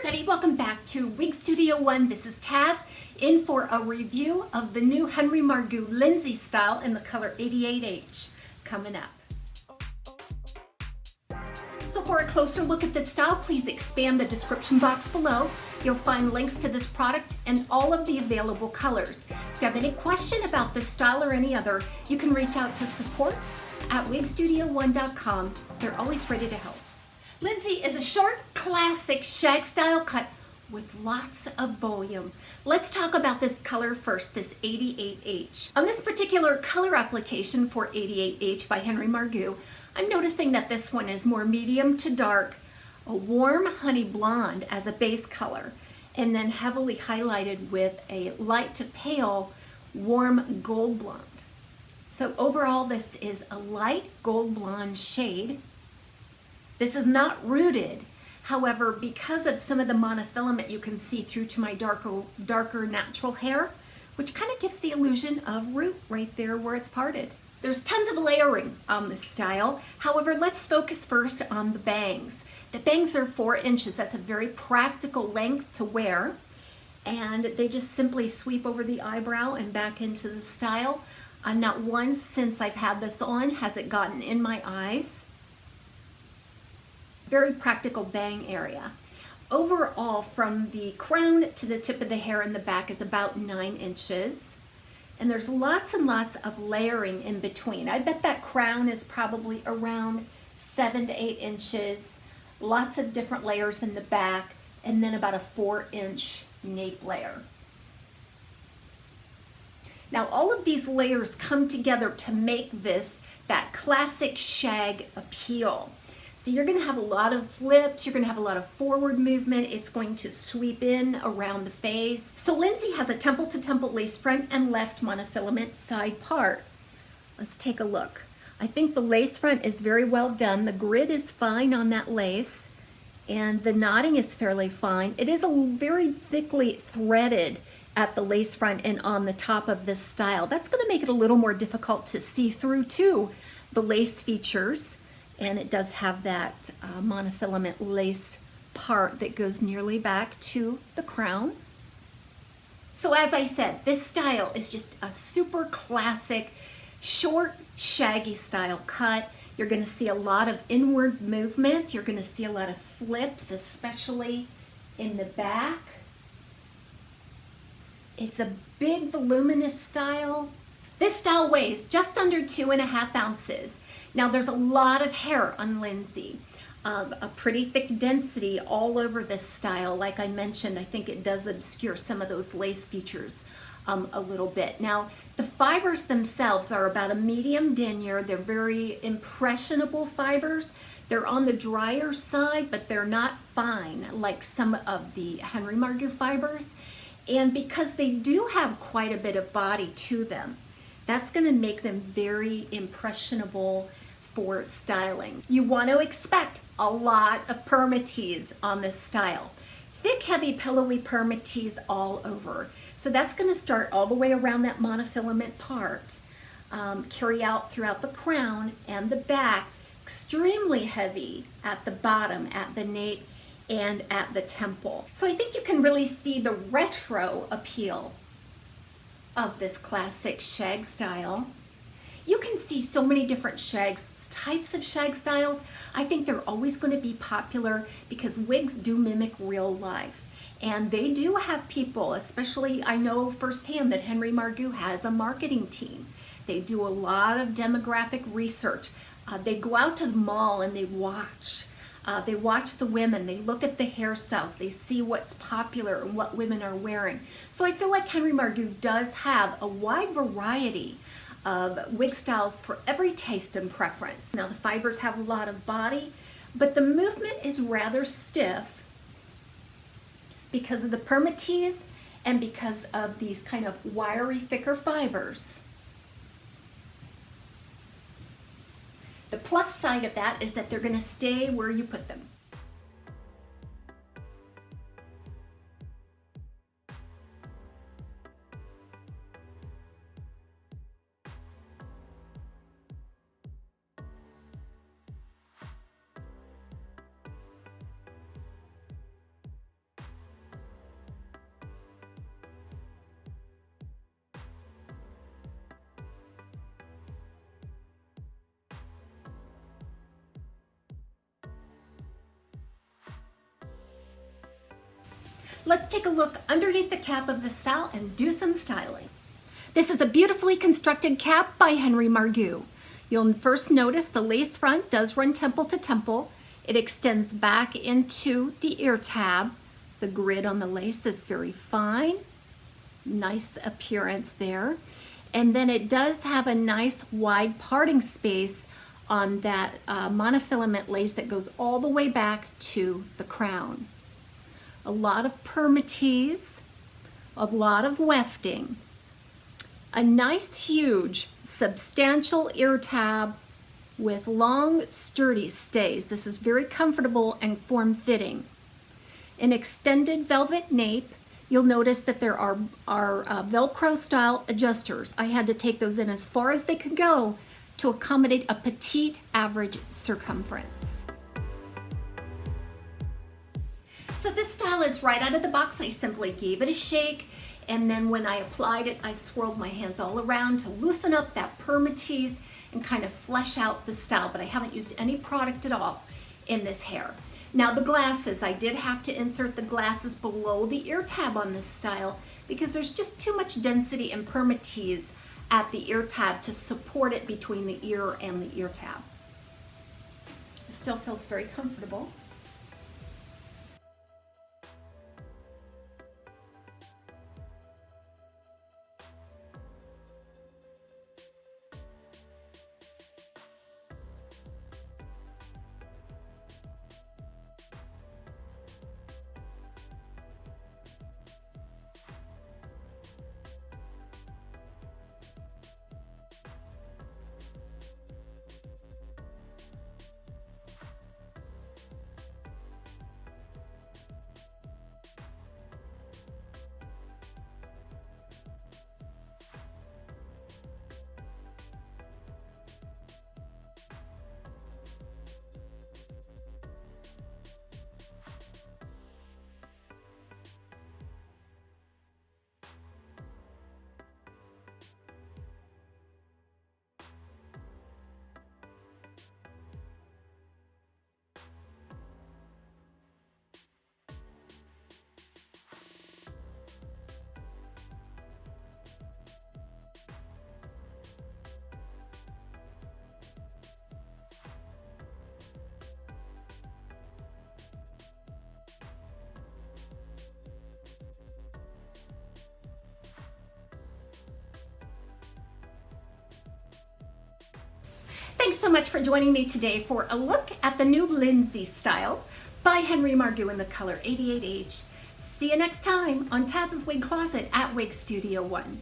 everybody, welcome back to Wig Studio 1. This is Taz in for a review of the new Henry Margu LINDSAY style in the color 88H coming up. So for a closer look at this style, please expand the description box below. You'll find links to this product and all of the available colors. If you have any question about this style or any other, you can reach out to support@wigstudio1.com. They're always ready to help. LINDSAY is a short, classic shag style cut with lots of volume. Let's talk about this color first, this 88H. On this particular color application for 88H by Henry Margu, I'm noticing that this one is more medium to dark, a warm honey blonde as a base color, and then heavily highlighted with a light to pale warm gold blonde. So overall, this is a light gold blonde shade. This is not rooted. However, because of some of the monofilament, you can see through to my darker natural hair, which kind of gives the illusion of root right there where it's parted. There's tons of layering on this style. However, let's focus first on the bangs. The bangs are 4 inches. That's a very practical length to wear. And they just simply sweep over the eyebrow and back into the style. Not once since I've had this on has it gotten in my eyes. Very practical bang area. Overall, from the crown to the tip of the hair in the back is about 9 inches. And there's lots and lots of layering in between. I bet that crown is probably around 7 to 8 inches. Lots of different layers in the back, and then about a 4-inch nape layer. Now all of these layers come together to make this that classic shag appeal. So you're going to have a lot of flips, you're going to have a lot of forward movement, it's going to sweep in around the face. So LINDSAY has a temple to temple lace front and left monofilament side part. Let's take a look. I think the lace front is very well done. The grid is fine on that lace and the knotting is fairly fine. It is a very thickly threaded at the lace front and on the top of this style. That's going to make it a little more difficult to see through to the lace features. And it does have that monofilament lace part that goes nearly back to the crown. So as I said, this style is just a super classic, short, shaggy style cut. You're gonna see a lot of inward movement. You're gonna see a lot of flips, especially in the back. It's a big, voluminous style. This style weighs just under 2.5 ounces. Now there's a lot of hair on LINDSAY, a pretty thick density all over this style. Like I mentioned, I think it does obscure some of those lace features a little bit. Now the fibers themselves are about a medium denier. They're very impressionable fibers. They're on the drier side, but they're not fine like some of the Henry Margu fibers. And because they do have quite a bit of body to them, that's going to make them very impressionable for styling. You want to expect a lot of permatease on this style. Thick, heavy, pillowy permatease all over. So that's going to start all the way around that monofilament part, carry out throughout the crown and the back, extremely heavy at the bottom, at the nape, and at the temple. So I think you can really see the retro appeal of this classic shag style. You can see so many different types of shag styles. I think they're always going to be popular because wigs do mimic real life. And they do have people, especially I know firsthand that Henry Margu has a marketing team. They do a lot of demographic research. They go out to the mall and they watch. They watch the women, they look at the hairstyles, they see what's popular and what women are wearing. So I feel like Henry Margu does have a wide variety of wig styles for every taste and preference. Now the fibers have a lot of body, but the movement is rather stiff because of the permatease and because of these kind of wiry, thicker fibers. The plus side of that is that they're going to stay where you put them. let's take a look underneath the cap of the style and do some styling. This is a beautifully constructed cap by Henry Margu. You'll first notice the lace front does run temple to temple. It extends back into the ear tab. The grid on the lace is very fine. Nice appearance there. And then it does have a nice wide parting space on that monofilament lace that goes all the way back to the crown. A lot of permatease, a lot of wefting, a nice, huge, substantial ear tab with long, sturdy stays. This is very comfortable and form-fitting. An extended velvet nape. You'll notice that there are Velcro style adjusters. I had to take those in as far as they could go to accommodate a petite average circumference. So this style is right out of the box. I simply gave it a shake, and then when I applied it, I swirled my hands all around to loosen up that permatease and kind of flesh out the style, but I haven't used any product at all in this hair. Now the glasses, I did have to insert the glasses below the ear tab on this style because there's just too much density and permatease at the ear tab to support it between the ear and the ear tab. It still feels very comfortable. Thanks so much for joining me today for a look at the new Lindsay style by Henry Margu in the color 88H. See you next time on TAZSWIG Closet at Wig Studio 1.